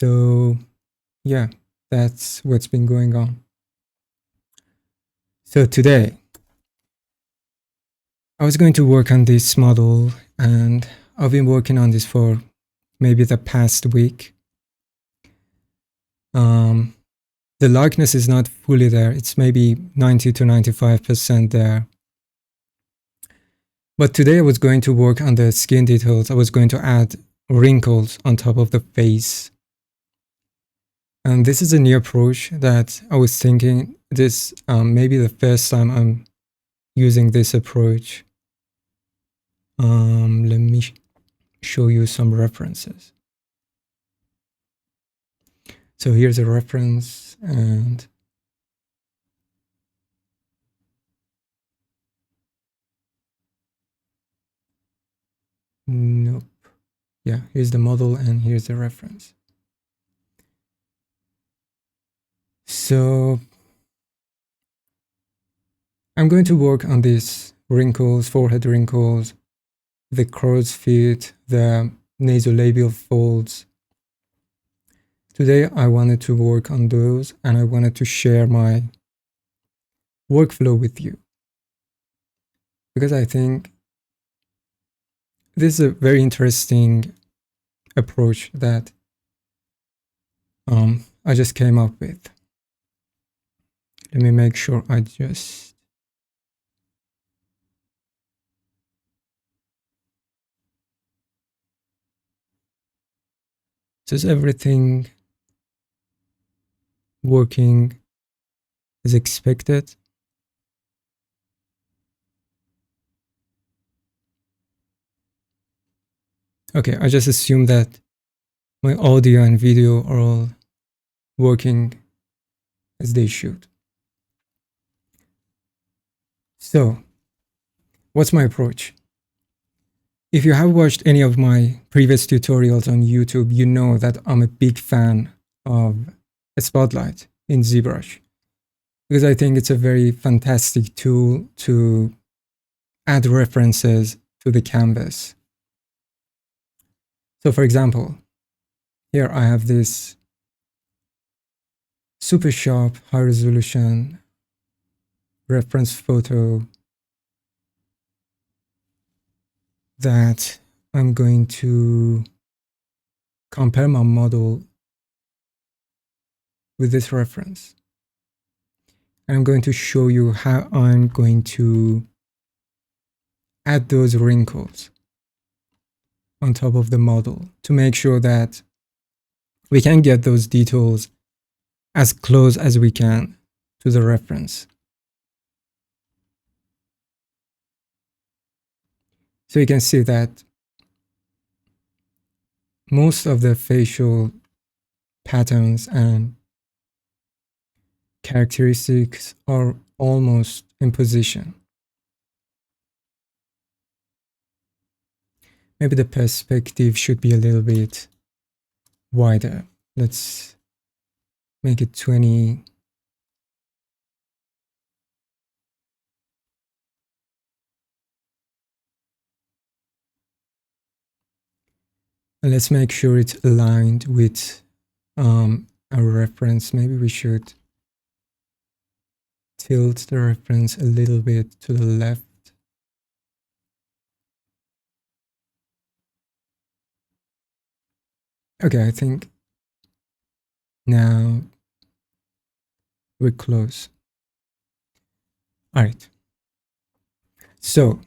So yeah, that's what's been going on. So today I was going to work on this model, and I've been working on this for maybe the past week. The likeness is not fully there. It's maybe 90 to 95% there. But today I was going to work on the skin details. I was going to add wrinkles on top of the face. And this is a new approach that I was thinking this maybe the first time I'm using this approach. Let me show you some references. So here's a reference, and nope. Yeah, here's the model and here's the reference. So I'm going to work on these wrinkles, forehead wrinkles, the crow's feet, the nasolabial folds. Today I wanted to work on those, and I wanted to share my workflow with you, because I think this is a very interesting approach that I just came up with. Let me make sure I just is everything working as expected? Okay, I just assume that my audio and video are all working as they should. So, what's my approach? If you have watched any of my previous tutorials on YouTube, you know that I'm a big fan of a Spotlight in ZBrush, because I think it's a very fantastic tool to add references to the canvas. So for example, here I have this super sharp, high resolution reference photo that I'm going to compare my model with this reference. And I'm going to show you how I'm going to add those wrinkles on top of the model to make sure that we can get those details as close as we can to the reference. So you can see that most of the facial patterns and characteristics are almost in position. Maybe the perspective should be a little bit wider. Let's make it 20. And let's make sure it's aligned with a reference. Maybe we should tilt the reference a little bit to the left. Okay, I think now we're close. All right. So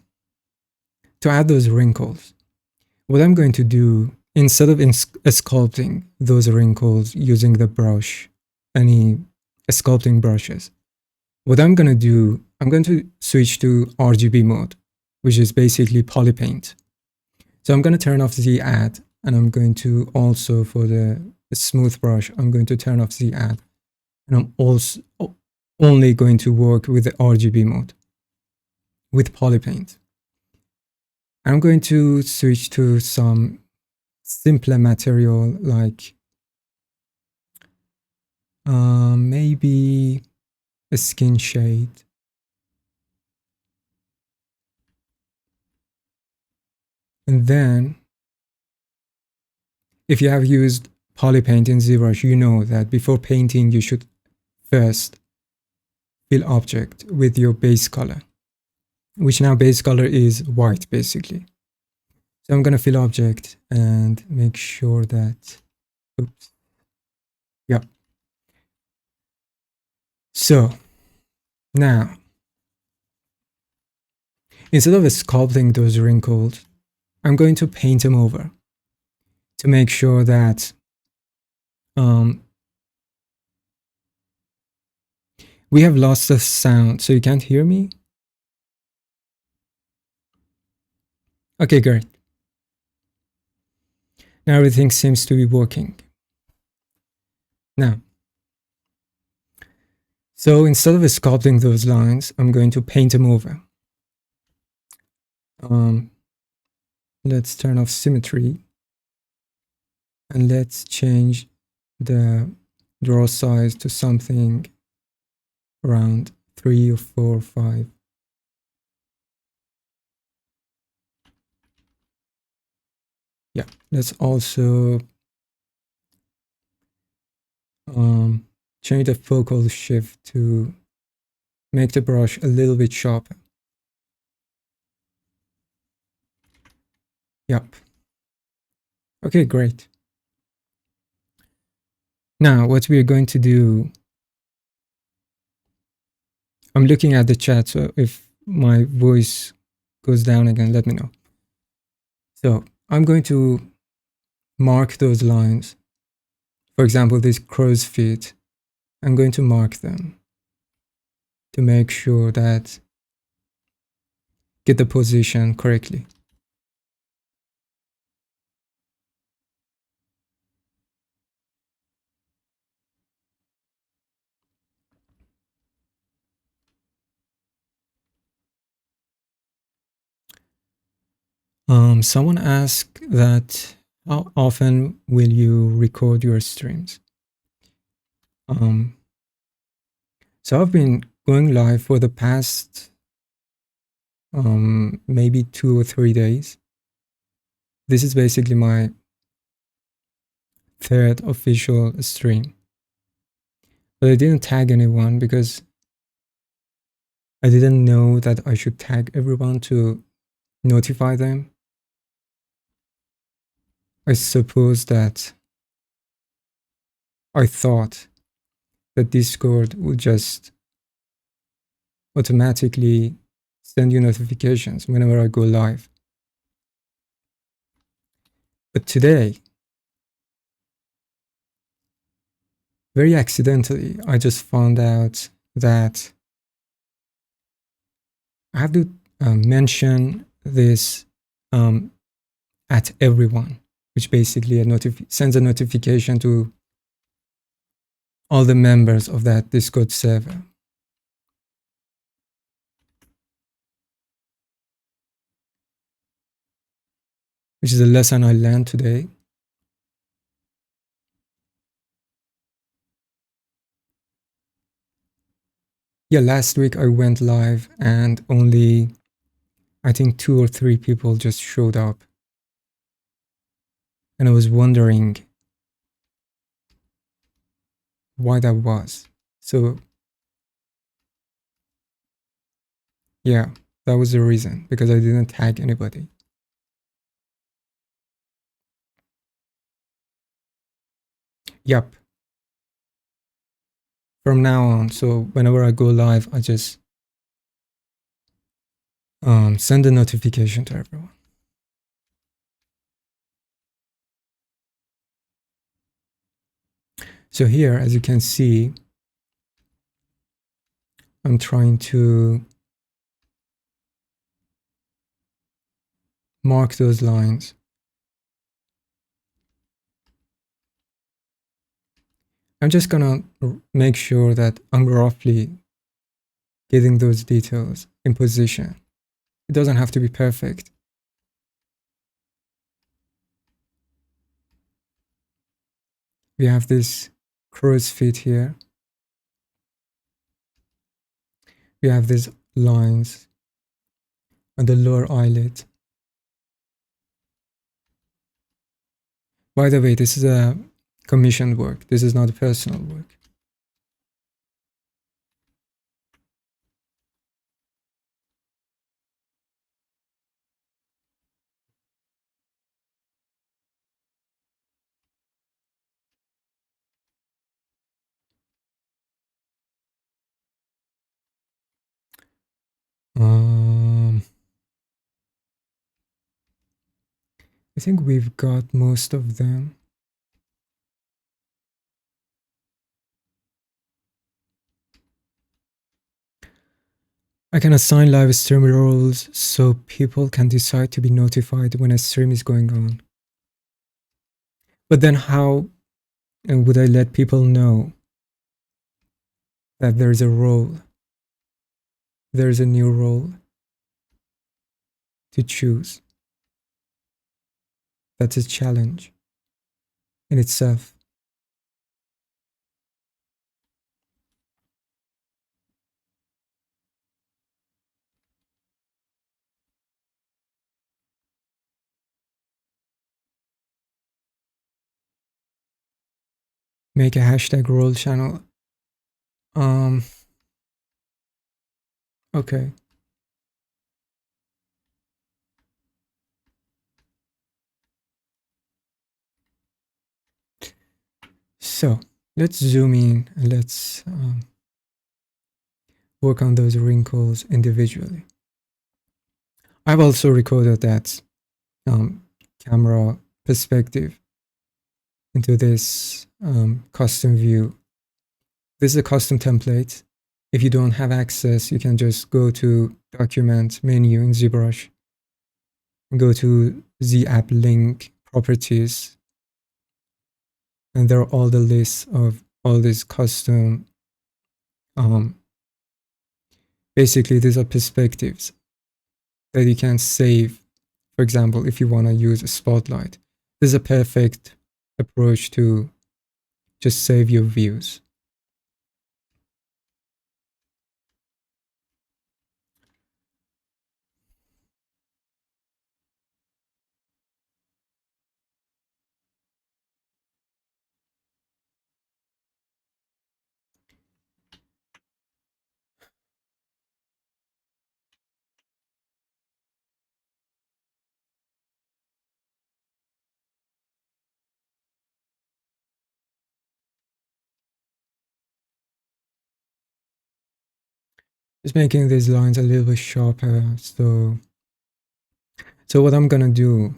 to add those wrinkles, what I'm going to do, instead of sculpting those wrinkles using the brush, any sculpting brushes, what I'm going to do, I'm going to switch to RGB mode, which is basically polypaint. So I'm going to turn off the add, and I'm going to also, for the smooth brush, I'm going to turn off the add, and I'm also only going to work with the RGB mode with polypaint. I'm going to switch to some simpler material like maybe a skin shade. And then if you have used poly paint in ZBrush, you know that before painting, you should first fill object with your base color, which now base color is white basically. So I'm gonna fill object and make sure that, oops, yeah. So now, instead of sculpting those wrinkles, I'm going to paint them over to make sure that we have lost the sound, so you can't hear me? Okay, great. Now everything seems to be working. Now, so instead of sculpting those lines, I'm going to paint them over. Let's turn off symmetry and let's change the draw size to something around 3 or 4 or 5. Yeah, let's also change the focal shift to make the brush a little bit sharper. Yep. Okay, great. Now, what we're going to do, I'm looking at the chat, so if my voice goes down again, let me know. So I'm going to mark those lines. For example, this crow's feet, I'm going to mark them to make sure that get the position correctly. Someone asked that how often will you record your streams? So I've been going live for the past maybe 2 or 3 days. This is basically my third official stream. But I didn't tag anyone because I didn't know that I should tag everyone to notify them. I suppose that I thought that Discord would just automatically send you notifications whenever I go live. But today, very accidentally, I just found out that I have to mention this at everyone, which basically sends a notification to all the members of that Discord server. Which is a lesson I learned today. Yeah, last week I went live and only, I think 2 or 3 people just showed up. And I was wondering why that was. So yeah, that was the reason, because I didn't tag anybody. Yep. From now on, so whenever I go live, I just send a notification to everyone. So here, as you can see, I'm trying to mark those lines. I'm just gonna make sure that I'm roughly getting those details in position. It doesn't have to be perfect. We have this crow's feet here. We have these lines on the lower eyelid. By the way, this is a commissioned work. This is not personal work. I think we've got most of them. I can assign live stream roles so people can decide to be notified when a stream is going on. But then how would I let people know that there's a role? There's a new role to choose. That's a challenge in itself. Make a hashtag role channel. Okay. So let's zoom in and let's work on those wrinkles individually. I've also recorded that camera perspective into this custom view. This is a custom template. If you don't have access, you can just go to document menu in ZBrush, go to the app link properties, and there are all the lists of all these custom basically these are perspectives that you can save. For example, if you want to use a spotlight, this is a perfect approach to just save your views. Just making these lines a little bit sharper. So what I'm gonna do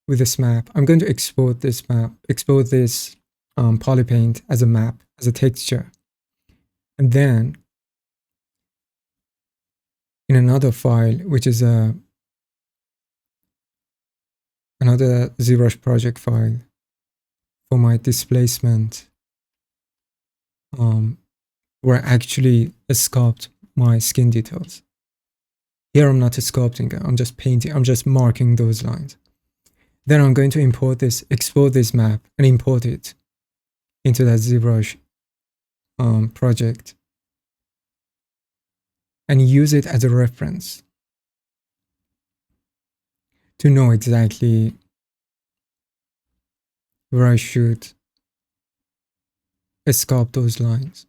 with this map, I'm going to export this map, export this polypaint as a map, as a texture. And then in another file, which is another ZBrush project file for my displacement, where I actually sculpt my skin details. Here I'm not sculpting it, I'm just painting, I'm just marking those lines. Then I'm going to import this, export this map and import it into that ZBrush project and use it as a reference to know exactly where I should sculpt those lines.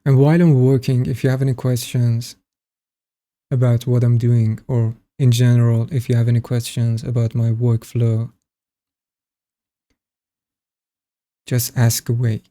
And while I'm working, if you have any questions about what I'm doing, or in general, if you have any questions about my workflow, just ask away.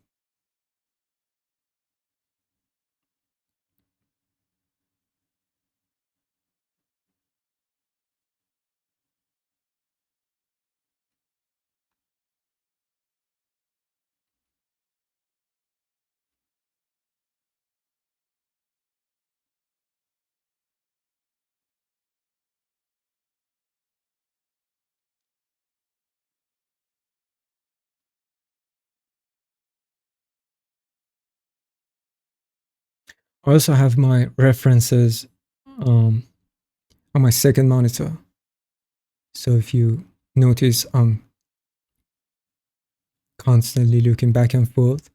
I also have my references on my second monitor. So if you notice, I'm constantly looking back and forth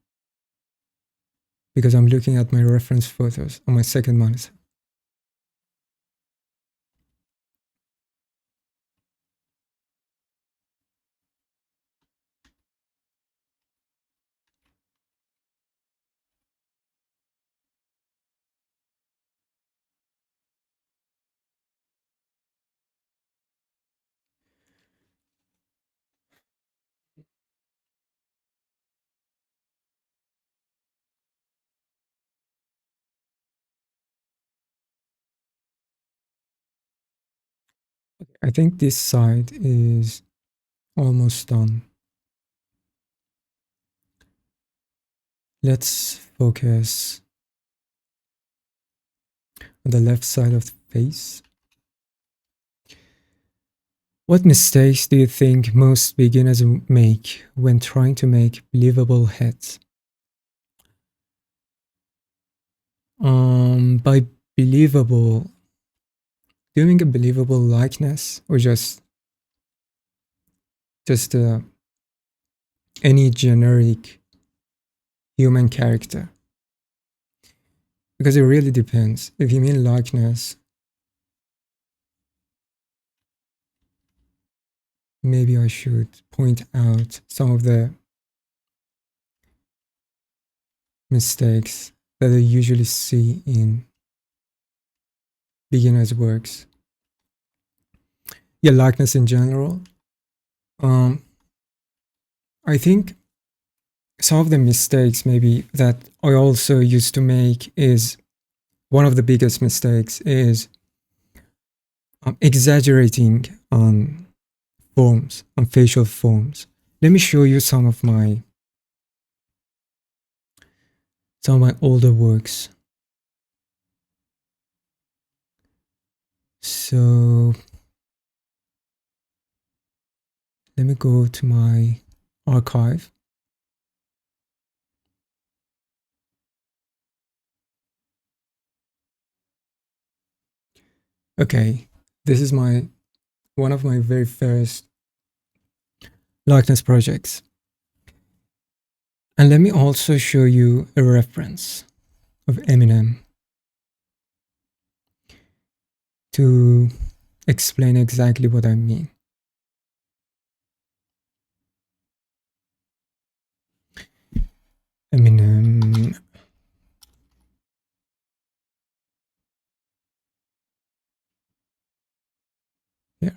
because I'm looking at my reference photos on my second monitor. I think this side is almost done. Let's focus on the left side of the face. What mistakes do you think most beginners make when trying to make believable heads? By believable, doing a believable likeness or just any generic human character? Because it really depends. If you mean likeness, maybe I should point out some of the mistakes that I usually see in beginners' works. Yeah, likeness in general. I think some of the mistakes maybe that I also used to make is one of the biggest mistakes is exaggerating on forms, on facial forms. Let me show you some of my older works. So let me go to my archive. Okay, this is one of my very first likeness projects. And let me also show you a reference of Eminem to explain exactly what I mean. Eminem. Yeah.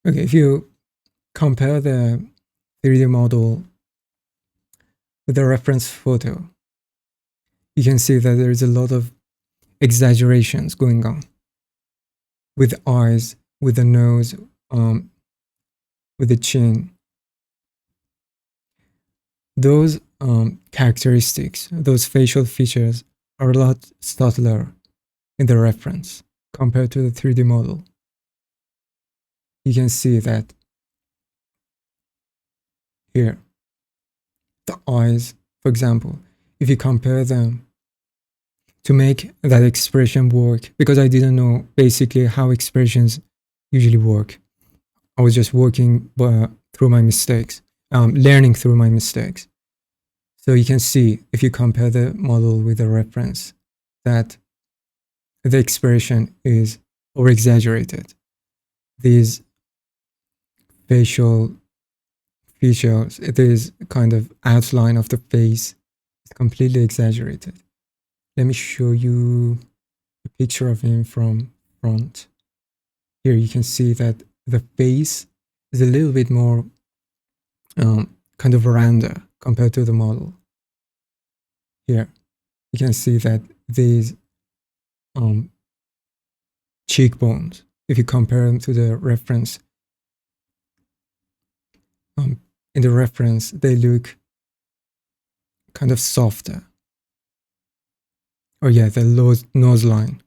Okay, if you compare the 3D model with the reference photo, you can see that there is a lot of exaggerations going on with the eyes, with the nose, with the chin. Those characteristics, those facial features are a lot subtler in the reference compared to the 3D model. You can see that here. The eyes, for example, if you compare them to make that expression work, because I didn't know basically how expressions usually work. I was just working through my mistakes, learning through my mistakes. So you can see if you compare the model with the reference that the expression is over exaggerated. These facial features, this kind of outline of the face is completely exaggerated. Let me show you a picture of him from front. Here you can see that the face is a little bit more kind of rounder compared to the model. Here you can see that these cheekbones, if you compare them to the reference, in the reference they look kind of softer. Or yeah, the nose line.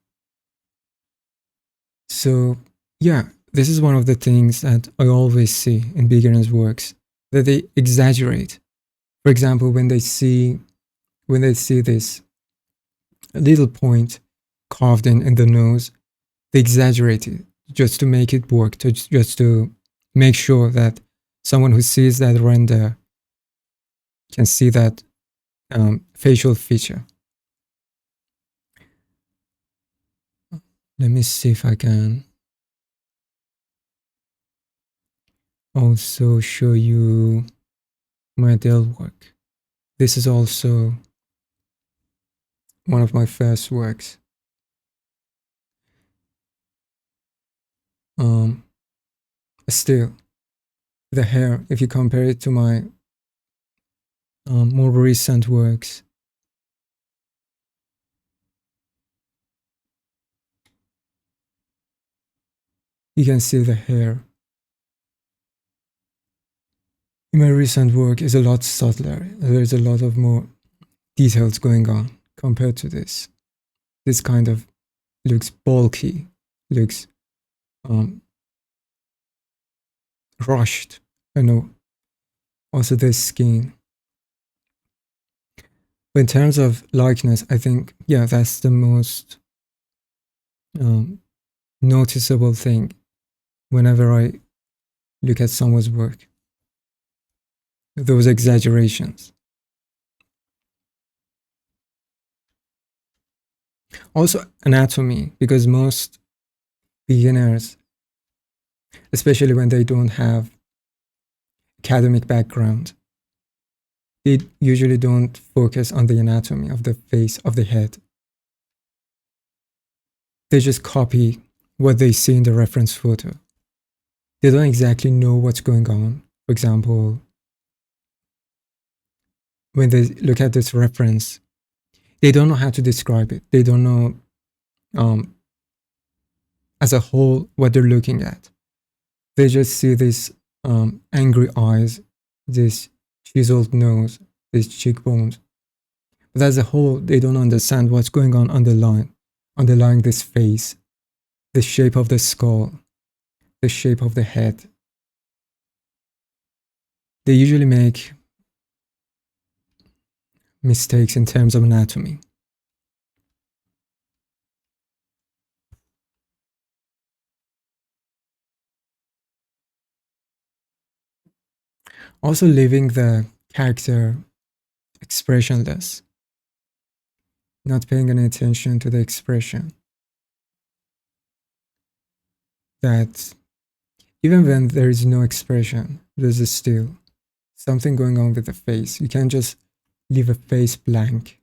So yeah, this is one of the things that I always see in beginners' works, that they exaggerate. For example, when they see this little point carved in the nose, they exaggerate it just to make it work, just to make sure that someone who sees that render can see that facial feature. Let me see if I can also show you my Dell work. This is also one of my first works. Still, the hair, if you compare it to my more recent works, you can see the hair. In my recent work is a lot subtler. There's a lot of more details going on compared to this. This kind of looks bulky, looks rushed. I know. Also, this skin. But in terms of likeness, I think, yeah, that's the most noticeable thing whenever I look at someone's work. Those exaggerations. Also, anatomy, because most beginners, especially when they don't have academic background, they usually don't focus on the anatomy of the face, of the head. They just copy what they see in the reference photo. They don't exactly know what's going on. For example, when they look at this reference, they don't know how to describe it. They don't know as a whole what they're looking at. They just see these angry eyes, this chiseled nose, these cheekbones. But as a whole, they don't understand what's going on underlying this face, the shape of the skull, the shape of the head. They usually make mistakes in terms of anatomy. Also, leaving the character expressionless, not paying any attention to the expression. That even when there is no expression, there's still something going on with the face. You can't just leave a face blank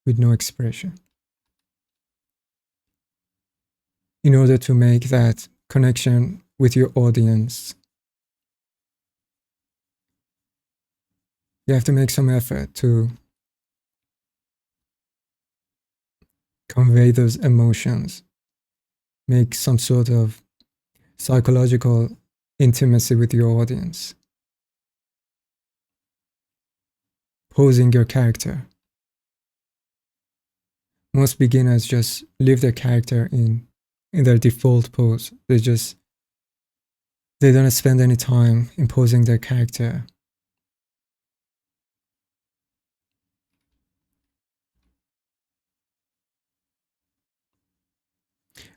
with no expression. In order to make that connection with your audience, you have to make some effort to convey those emotions, make some sort of psychological intimacy with your audience. Posing your character. Most beginners just leave their character in their default pose. They don't spend any time imposing their character.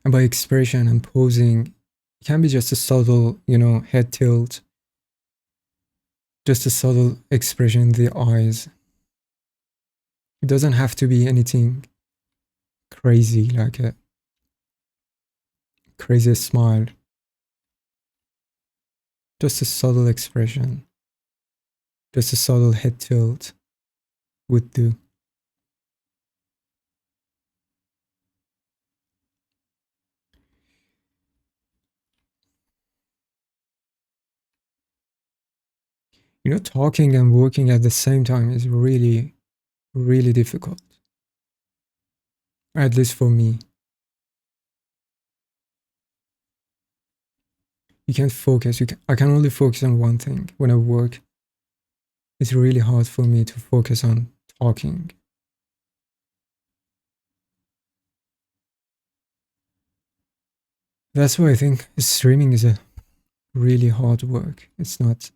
And by expression and posing, it can be just a subtle, head tilt, just a subtle expression in the eyes. It doesn't have to be anything crazy, like a crazy smile. Just a subtle expression, just a subtle head tilt would do. Talking and working at the same time is really, really difficult. At least for me. You can't focus. I can only focus on one thing. When I work, it's really hard for me to focus on talking. That's why I think streaming is a really hard work. It's not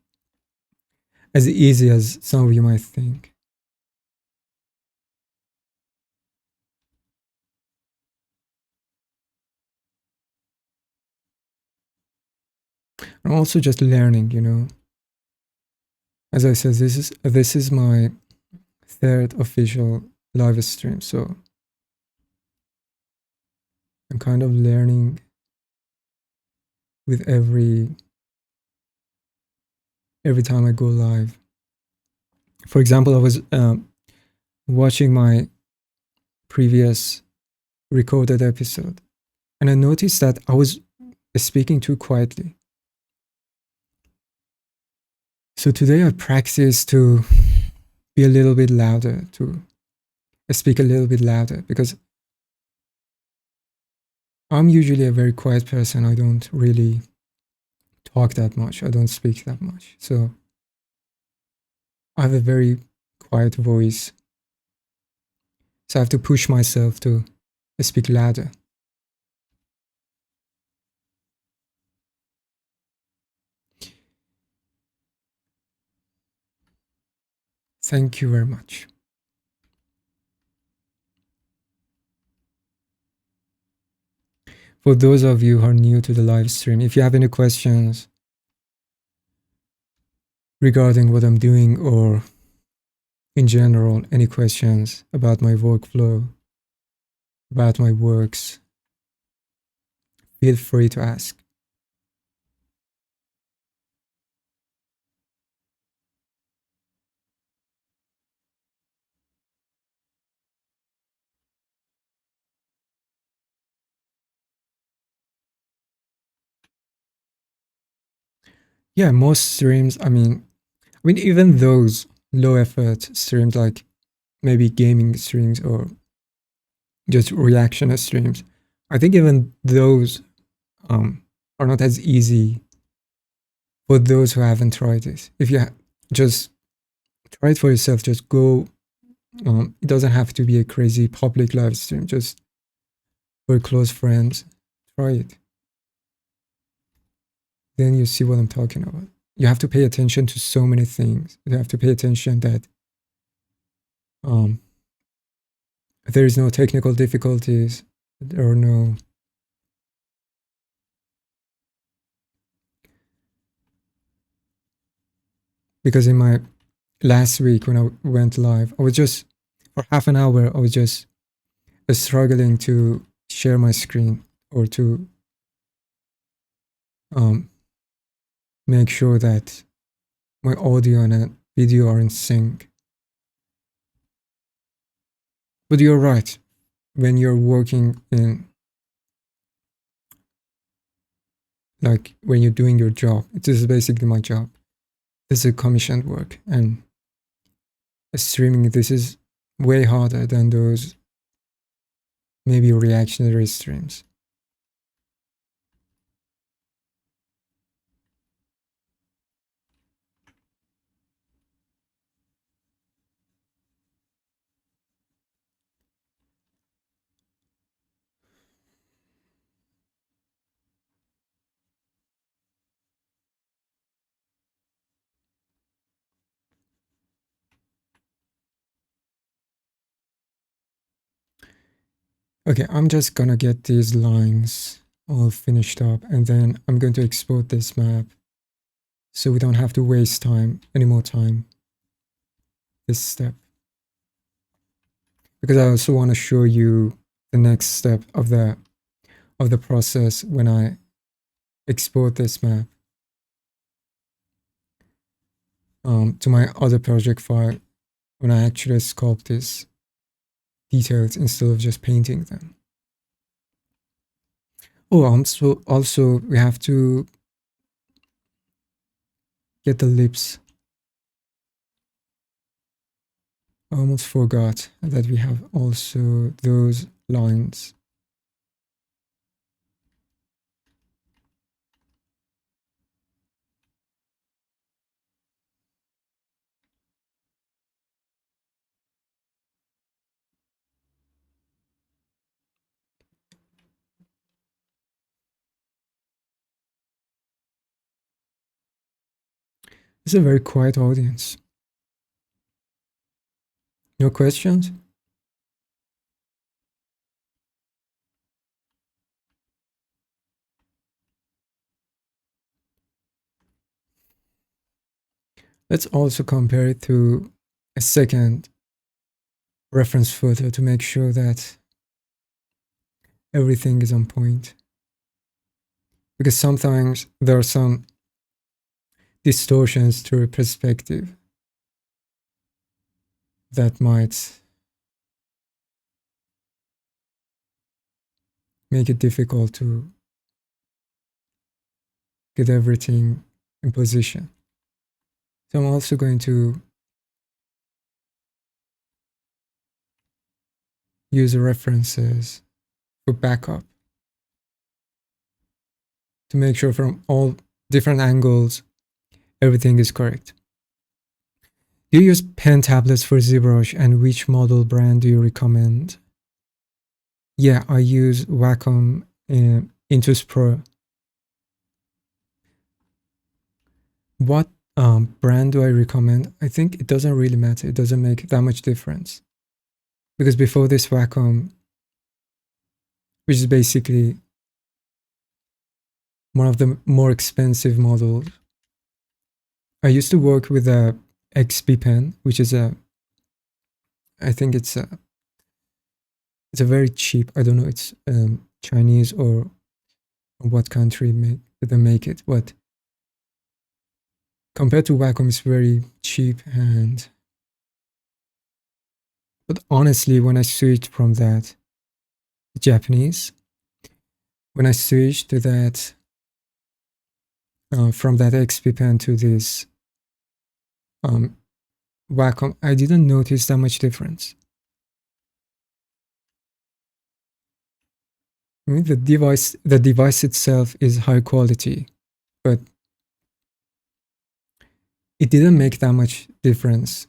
as easy as some of you might think. I'm also just learning. As I said, this is my third official live stream, so I'm kind of learning with every time I go live. For example, I was watching my previous recorded episode, and I noticed that I was speaking too quietly. So today I practiced to be a little bit louder, to speak a little bit louder, because I'm usually a very quiet person. I don't really talk that much. I don't speak that much. So I have a very quiet voice. So I have to push myself to speak louder. Thank you very much. For those of you who are new to the live stream, if you have any questions regarding what I'm doing or in general, any questions about my workflow, about my works, feel free to ask. Yeah, most streams, I mean, even those low effort streams like maybe gaming streams or just reaction streams, I think even those are not as easy for those who haven't tried it. If you just try it for yourself, just go. It doesn't have to be a crazy public live stream. Just for close friends, try it. Then you see what I'm talking about. You have to pay attention to so many things. You have to pay attention that um, there is no technical difficulties. There are no because in my last week when I went live, I was just for half an hour. I was just struggling to share my screen or to um, make sure that my audio and video are in sync. But you're right. When you're working in, like, when you're doing your job, it is basically my job. This is commissioned work, and streaming, this is way harder than those maybe reactionary streams. Okay, I'm just gonna get these lines all finished up, and then I'm going to export this map so we don't have to waste time, any more time, this step. Because I also want to show you the next step of the process when I export this map to my other project file when I actually sculpt these details instead of just painting them. Oh, so also we have to get the lips. I almost forgot that we have also those lines. It's a very quiet audience. No questions? Let's also compare it to a second reference photo to make sure that everything is on point. Because sometimes there are some distortions to a perspective that might make it difficult to get everything in position. So I'm also going to use references for backup. to make sure from all different angles everything is correct. Do you use pen tablets for ZBrush, and which model brand do you recommend? Yeah, I use Wacom Intuos Pro. What brand do I recommend? I think it doesn't really matter. It doesn't make that much difference. Because before this Wacom, which is basically one of the more expensive models, I used to work with a XP pen, which is I think it's a very cheap, I don't know, it's Chinese or what country they make it, but compared to Wacom, it's very cheap. But honestly, when I switched from that Japanese, when I switched to that from that XP pen to this Wacom, I didn't notice that much difference. I mean, the device itself is high quality, but it didn't make that much difference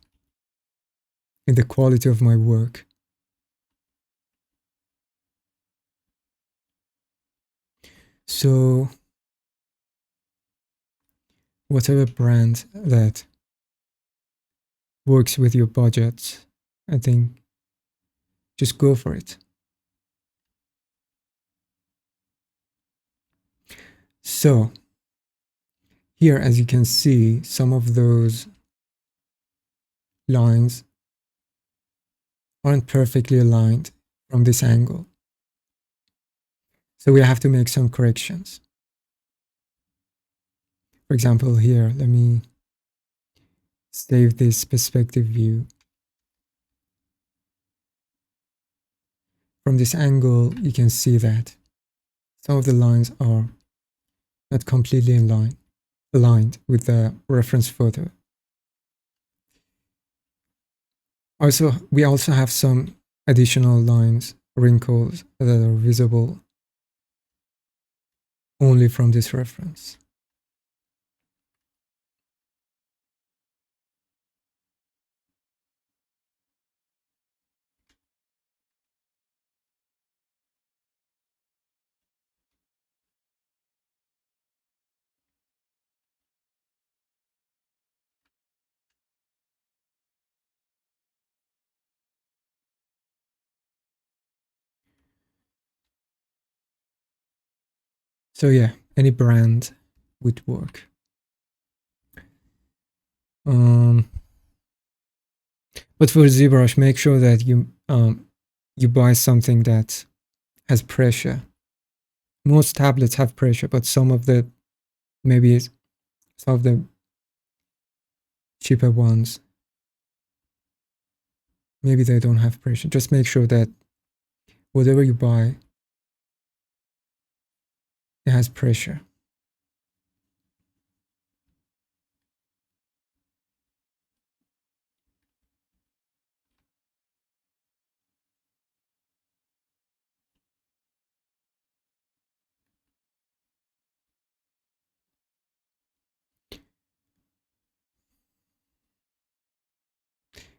in the quality of my work. So whatever brand that works with your budget, I think just go for it. So here, as you can see, some of those lines aren't perfectly aligned from this angle. So we have to make some corrections. For example, here, let me save this perspective view. From this angle, you can see that some of the lines are not completely aligned with the reference photo. Also, we also have some additional lines, wrinkles that are visible only from this reference. So yeah, any brand would work. But for ZBrush, make sure that you buy something that has pressure. Most tablets have pressure, but some of the cheaper ones, maybe they don't have pressure. Just make sure that whatever you buy, it has pressure.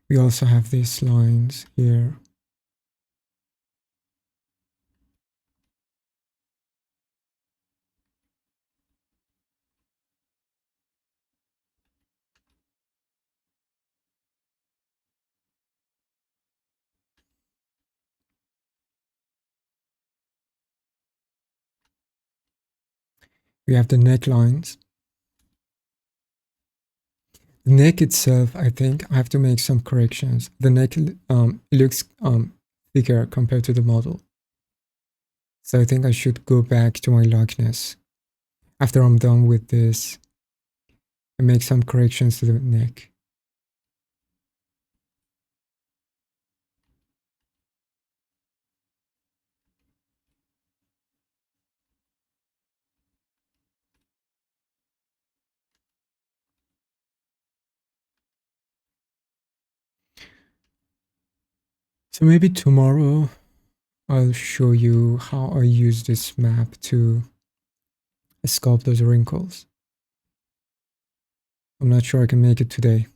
We also have these lines here. We have the necklines. The neck itself, I think I have to make some corrections. The neck looks thicker compared to the model. So I think I should go back to my likeness after I'm done with this and make some corrections to the neck. So maybe tomorrow I'll show you how I use this map to sculpt those wrinkles. I'm not sure I can make it today.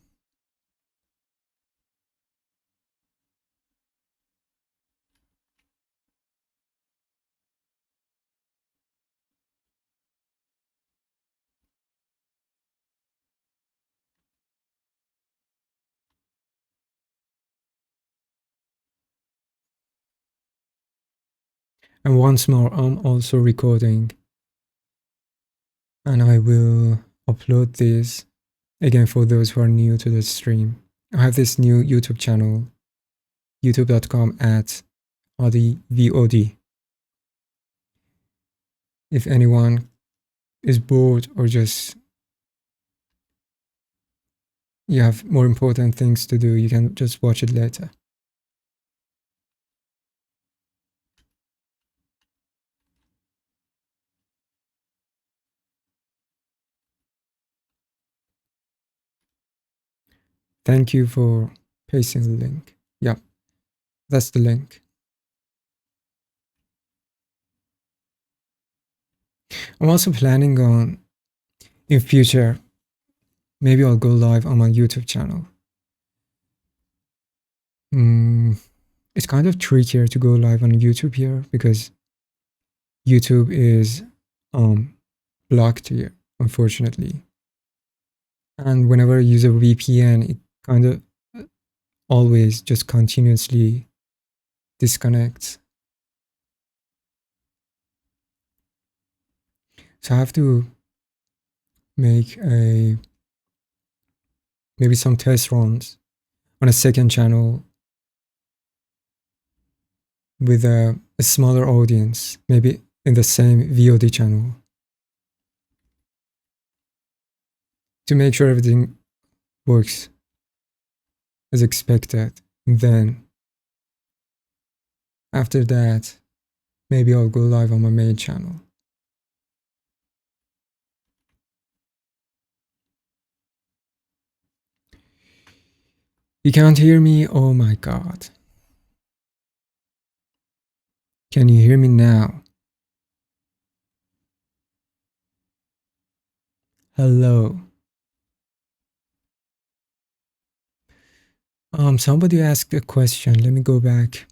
And once more, I'm also recording, and I will upload this again for those who are new to the stream. I have this new YouTube channel, youtube.com/AdiVOD. If anyone is bored or just you have more important things to do, you can just watch it later. Thank you for pasting the link. Yeah, that's the link. I'm also planning on, in future, maybe I'll go live on my YouTube channel. It's kind of trickier to go live on YouTube here because YouTube is blocked here, unfortunately. And whenever I use a VPN, it kind of always just continuously disconnects. So I have to make maybe some test runs on a second channel with a smaller audience, maybe in the same VOD channel, to make sure everything works as expected. And then after that, maybe I'll go live on my main channel. You can't hear me? Oh my god. Can you hear me now? Hello. Somebody asked a question. Let me go back.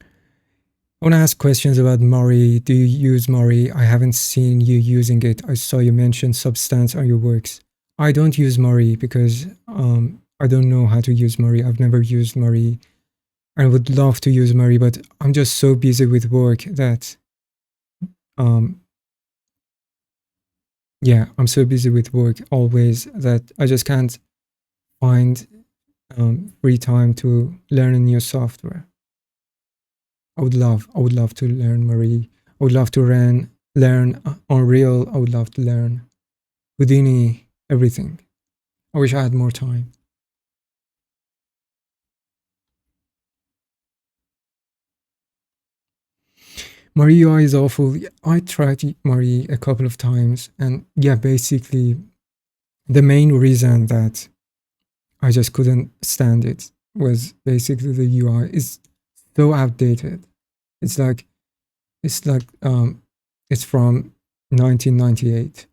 I want to ask questions about Mari. Do you use Mari? I haven't seen you using it. I saw you mention Substance on your works. I don't use Mari because I don't know how to use Mari. I've never used Mari. I would love to use Mari, but I'm just so busy with work that yeah, I'm so busy with work always that I just can't find free time to learn a new software. I would love to learn Mari. I would love to learn Unreal. I would love to learn Houdini, everything. I wish I had more time. Mari UI is awful. I tried Mari a couple of times, and yeah, basically, the main reason that I just couldn't stand it was basically the UI is so outdated. It's like it's like it's from 1998.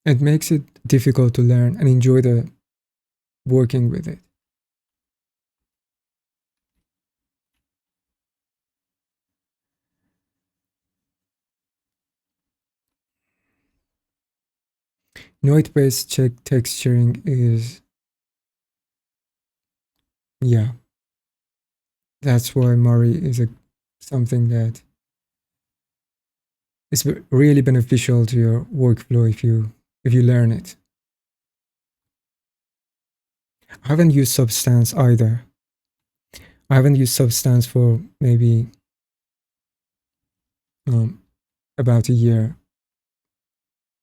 It makes it difficult to learn and enjoy the working with it. Noise-based check texturing is, yeah, that's why Mari is something that is really beneficial to your workflow if you learn it. I haven't used Substance either. I haven't used Substance for maybe about a year.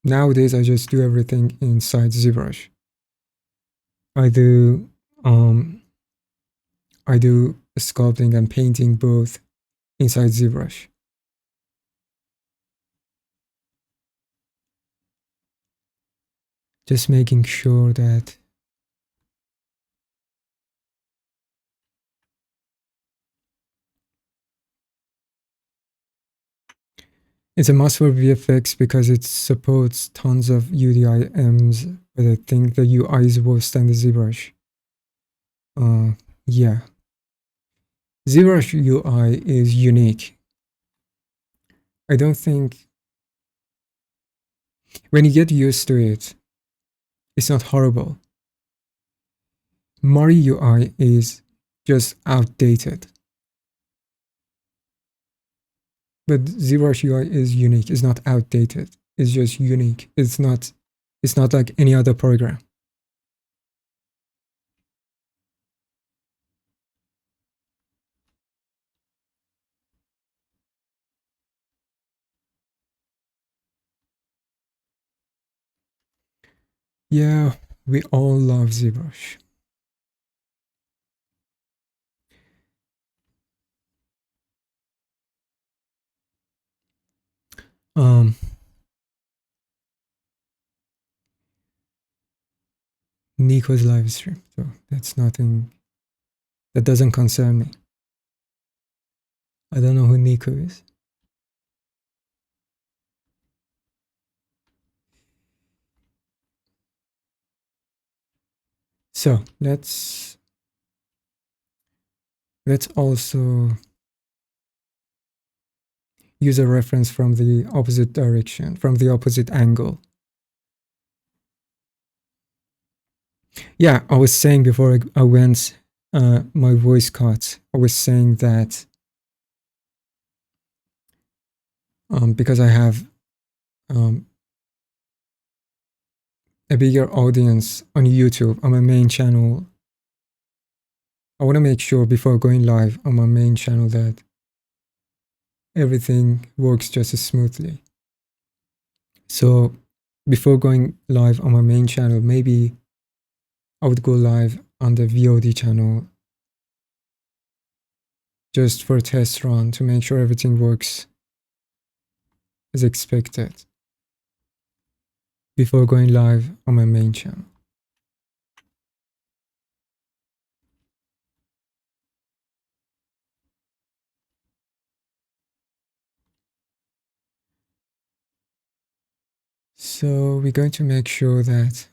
Nowadays, I just do everything inside ZBrush. I do sculpting and painting both inside ZBrush. Just making sure that It's a must for VFX because it supports tons of UDIMs, but I think the UI is worse than the ZBrush. Yeah. ZBrush UI is unique. I don't think when you get used to it, it's not horrible. Mari UI is just outdated. But ZBrush UI is unique. It's not outdated. It's just unique. It's not like any other program. Yeah, we all love ZBrush. Um, Nico's live stream. So that's nothing, that doesn't concern me. I don't know who Nico is. So let's also use a reference from the opposite direction, from the opposite angle. Yeah, I was saying before I went, my voice cut. I was saying that because I have a bigger audience on YouTube on my main channel, I want to make sure before going live on my main channel that everything works just as smoothly. So before going live on my main channel, maybe I would go live on the VOD channel just for a test run to make sure everything works as expected before going live on my main channel. So we're going to make sure that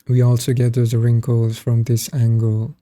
we also get those wrinkles from this angle.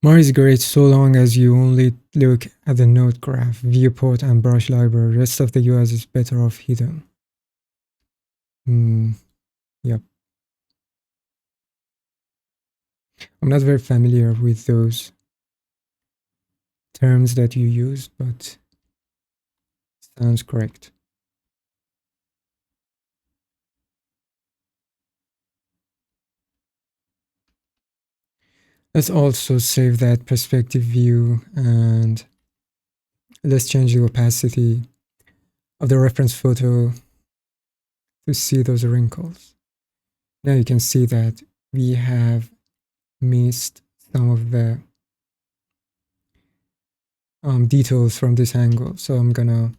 Mari is great so long as you only look at the node graph, viewport, and brush library. Rest of the US is better off hidden. Yep. I'm not very familiar with those terms that you use, but sounds correct. Let's also save that perspective view and let's change the opacity of the reference photo to see those wrinkles. Now you can see that we have missed some of the details from this angle. So I'm gonna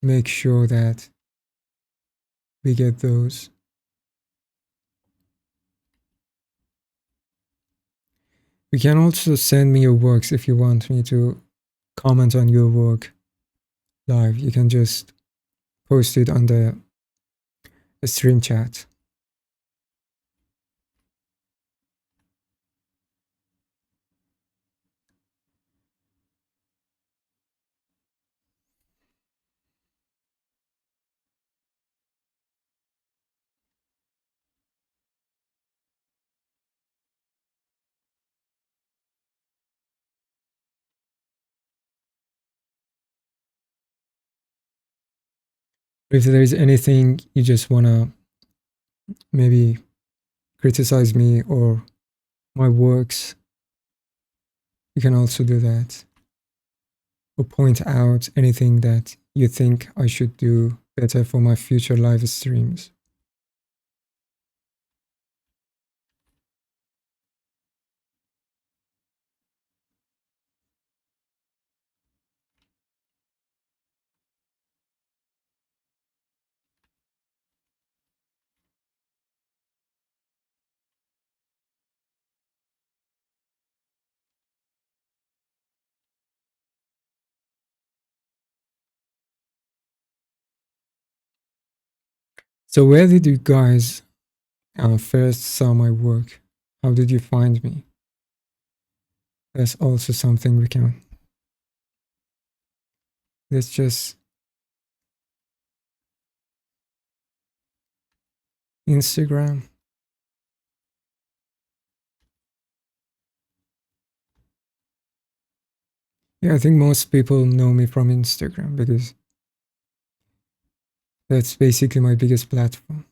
make sure that we get those. You can also send me your works if you want me to comment on your work live. You can just post it on the stream chat. If there is anything you just wanna maybe criticize me or my works, you can also do that. Or point out anything that you think I should do better for my future live streams. So where did you guys first saw my work? How did you find me? That's also something we can. Let's just Instagram. Yeah, I think most people know me from Instagram because that's basically my biggest platform.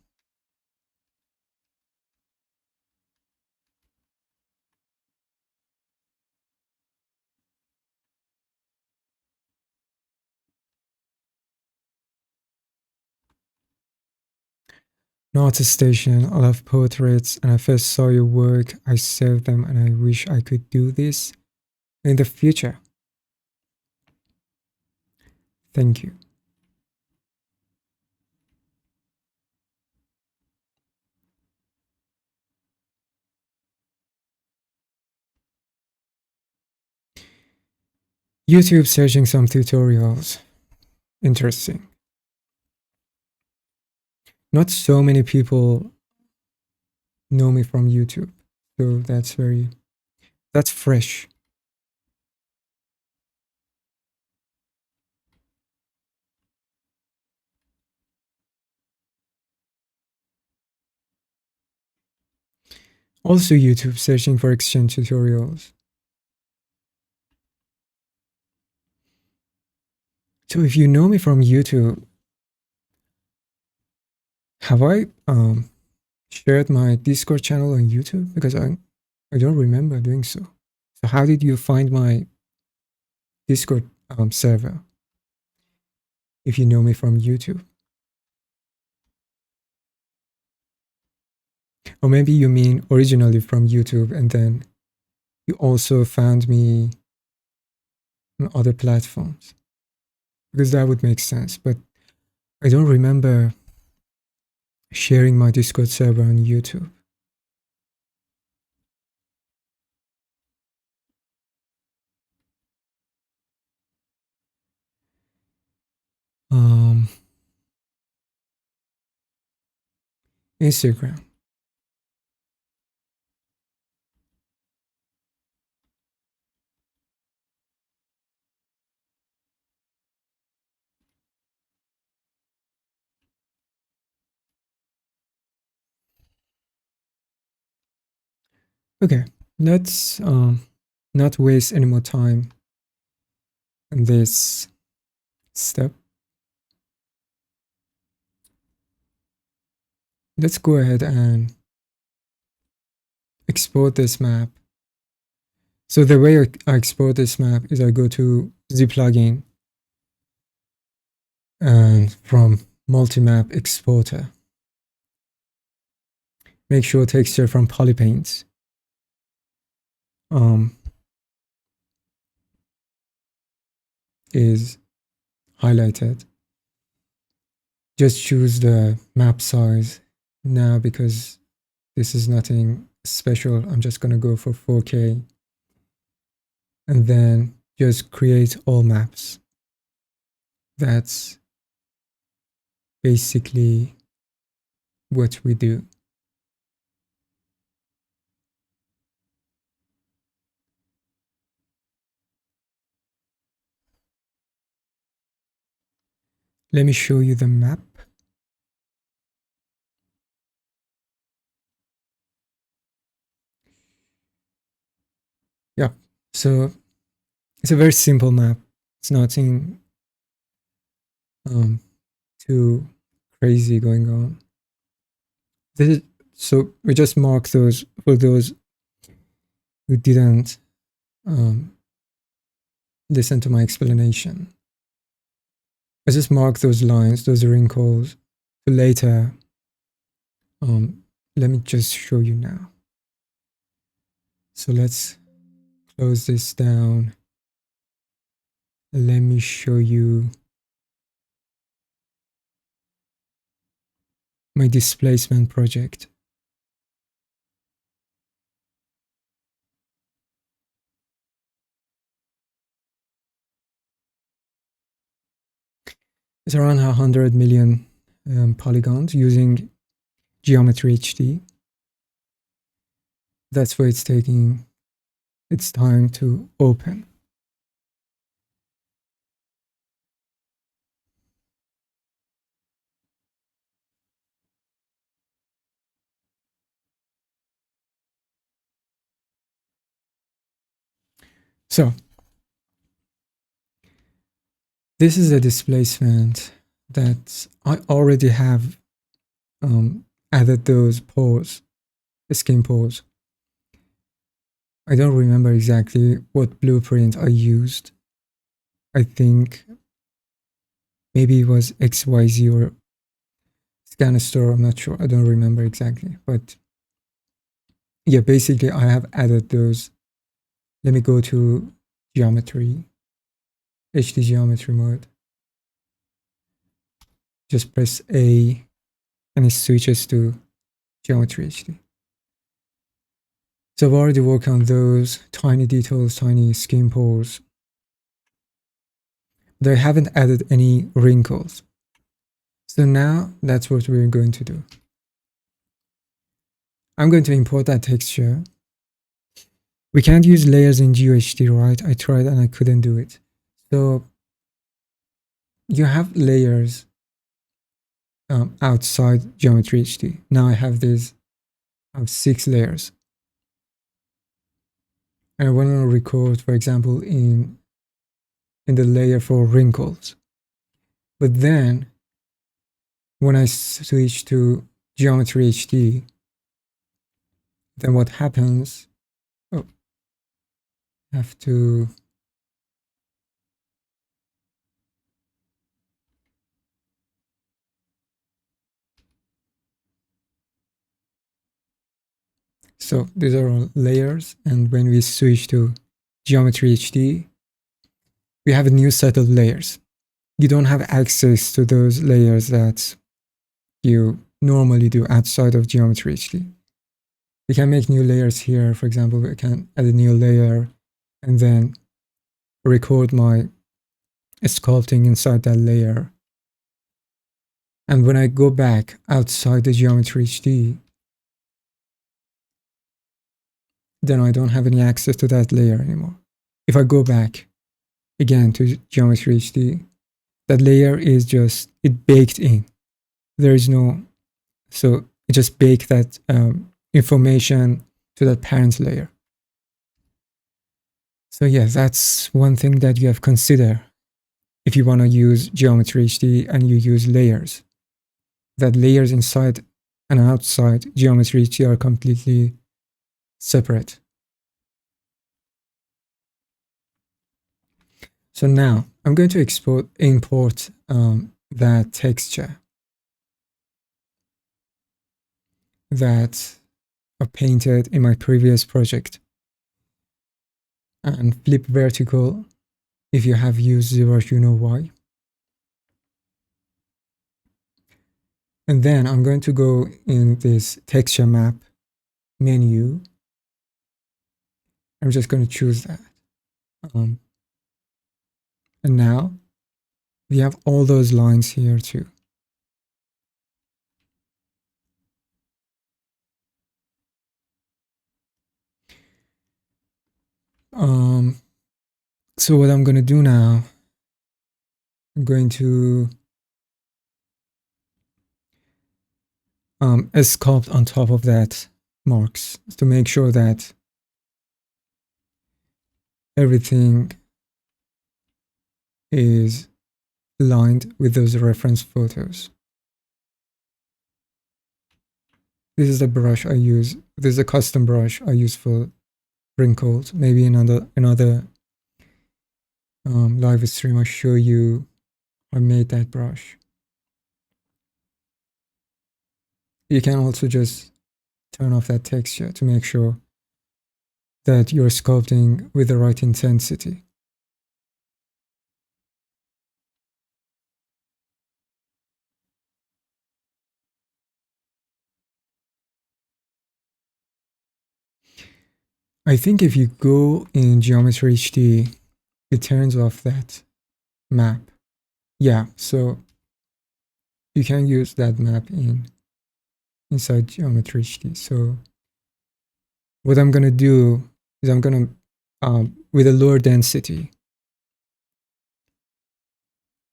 An artist station, I love portraits, and I first saw your work, I saved them, and I wish I could do this in the future. Thank you. YouTube searching some tutorials. Interesting. Not so many people know me from YouTube, so that's fresh. Also YouTube searching for exchange tutorials. So if you know me from YouTube, have I shared my Discord channel on YouTube? Because I don't remember doing so. So how did you find my Discord server if you know me from YouTube? Or maybe you mean originally from YouTube and then you also found me on other platforms. Because that would make sense. But I don't remember sharing my Discord server on YouTube. Instagram. Okay, let's not waste any more time on this step. Let's go ahead and export this map. So the way I export this map is I go to Z plugin and from multi-map exporter, make sure texture from Polypaint is highlighted. Just choose the map size now because this is nothing special. I'm just gonna go for 4K and then just create all maps. That's basically what we do. Let me show you the map. Yeah, so it's a very simple map. It's nothing too crazy going on. So we just mark those for those who didn't listen to my explanation. I just mark those lines, those wrinkles, for later. Let me just show you now. So let's close this down. Let me show you my displacement project. It's around 100 million polygons using Geometry HD. That's why it's taking its time to open. So this is a displacement that I already have added those pores, skin pores. I don't remember exactly what blueprint I used. I think maybe it was XYZ or Scanstore, I'm not sure. I don't remember exactly. But yeah, basically I have added those. Let me go to geometry, HD geometry mode. Just press A and it switches to Geometry HD. So I've already worked on those tiny details, tiny skin pores. But I haven't added any wrinkles. So now that's what we're going to do. I'm going to import that texture. We can't use layers in GeoHD, right? I tried and I couldn't do it. So you have layers outside Geometry HD. Now I have these, I have 6 layers. And I want to record, for example, in the layer for wrinkles. But then when I switch to Geometry HD, then what happens? Oh, I have to. So these are all layers, and when we switch to Geometry HD, we have a new set of layers. You don't have access to those layers that you normally do outside of Geometry HD. We can make new layers here. For example, we can add a new layer and then record my sculpting inside that layer. And when I go back outside the Geometry HD, then I don't have any access to that layer anymore. If I go back again to Geometry HD, that layer is just, it baked in. There is no, so it just baked that information to that parent layer. So yeah, that's one thing that you have to consider if you want to use Geometry HD and you use layers. That layers inside and outside Geometry HD are completely separate. So now I'm going to import that texture that I painted in my previous project, and flip vertical. If you have used ZBrush, you know why. And then I'm going to go in this texture map menu. I'm just going to choose that. And now we have all those lines here too. So what I'm going to do now, I'm going to sculpt on top of that marks to make sure that everything is aligned with those reference photos. This is the brush I use. This is a custom brush I use for wrinkles. Maybe another live stream I show you I made that brush. You can also just turn off that texture to make sure that you're sculpting with the right intensity. I think if you go in Geometry HD, it turns off that map. Yeah, so you can use that map inside Geometry HD. So what I'm gonna do is I'm gonna, with a lower density,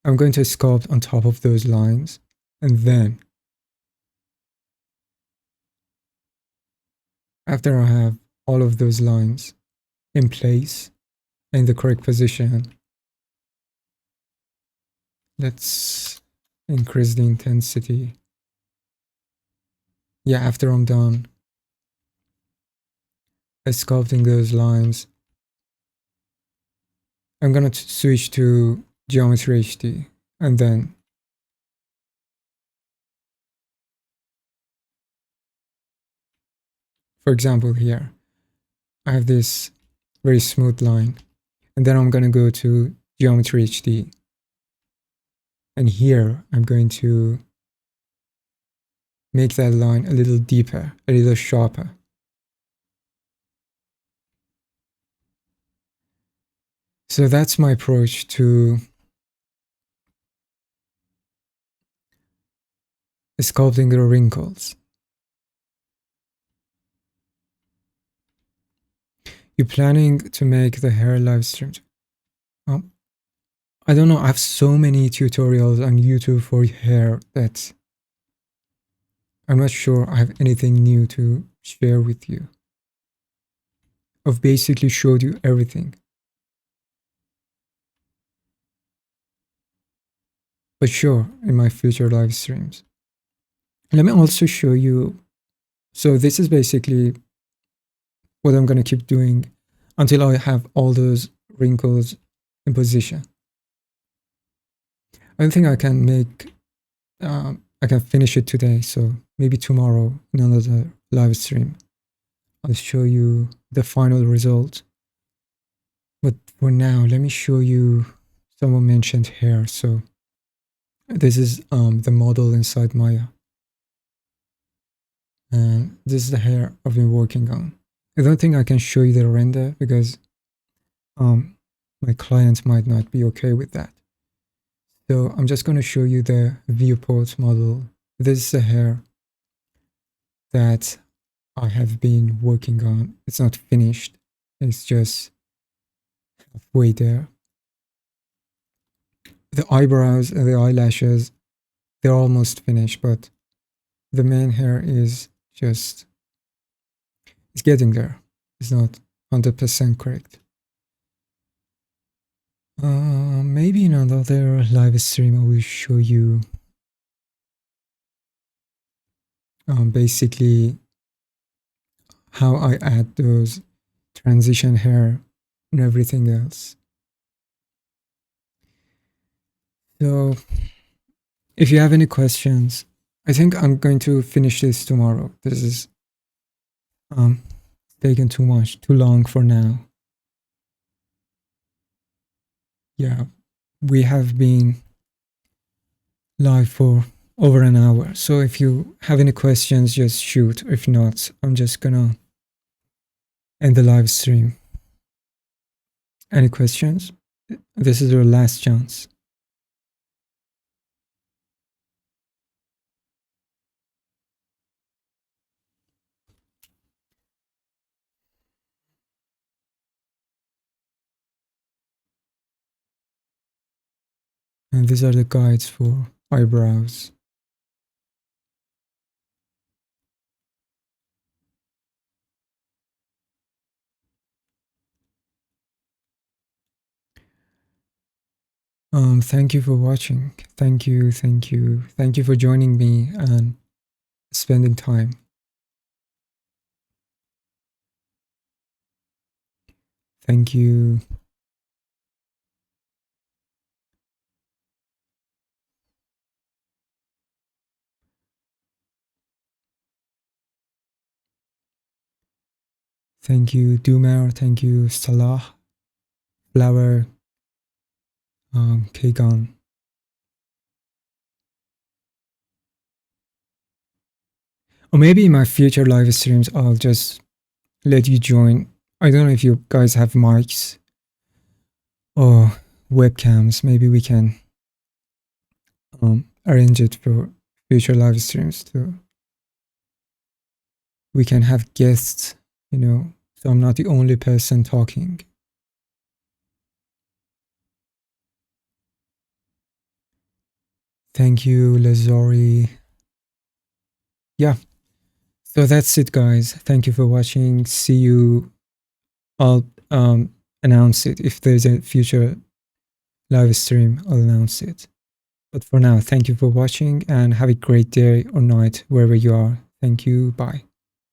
I'm going to sculpt on top of those lines, and then after I have all of those lines in place in the correct position, let's increase the intensity. Yeah, after I'm done sculpting those lines, I'm gonna switch to Geometry HD, and then for example here, I have this very smooth line, and then I'm gonna go to Geometry HD, and here I'm going to make that line a little deeper, a little sharper. So that's my approach to sculpting the wrinkles. You're planning to make the hair live stream? I don't know, I have so many tutorials on YouTube for hair that I'm not sure I have anything new to share with you. I've basically showed you everything. But sure, in my future live streams. Let me also show you. So this is basically what I'm gonna keep doing until I have all those wrinkles in position. I don't think I can make, I can finish it today. So maybe tomorrow in another live stream, I'll show you the final result. But for now, let me show you, someone mentioned hair. So this is the model inside Maya. And this is the hair I've been working on. I don't think I can show you the render because my clients might not be okay with that. So I'm just going to show you the viewport model. This is the hair that I have been working on. It's not finished. It's just halfway there. The eyebrows and the eyelashes, they're almost finished, but the main hair is just, it's getting there. It's not 100% correct. Maybe in another live stream I will show you basically how I add those transition hair and everything else. So if you have any questions, I think I'm going to finish this tomorrow. This is taken too long for now. Yeah, we have been live for over an hour. So if you have any questions, just shoot. If not, I'm just gonna end the live stream. Any questions? This is your last chance. And these are the guides for eyebrows. Thank you for watching. Thank you for joining me and spending time. Thank you. Thank you, Dumer. Thank you, Salah, Flower, Kagan. Or maybe in my future live streams, I'll just let you join. I don't know if you guys have mics or webcams. Maybe we can arrange it for future live streams too. We can have guests, you know, so I'm not the only person talking. Thank you, Lazori. Yeah. So that's it, guys. Thank you for watching. See you. I'll announce it. If there's a future live stream, I'll announce it. But for now, thank you for watching and have a great day or night wherever you are. Thank you. Bye.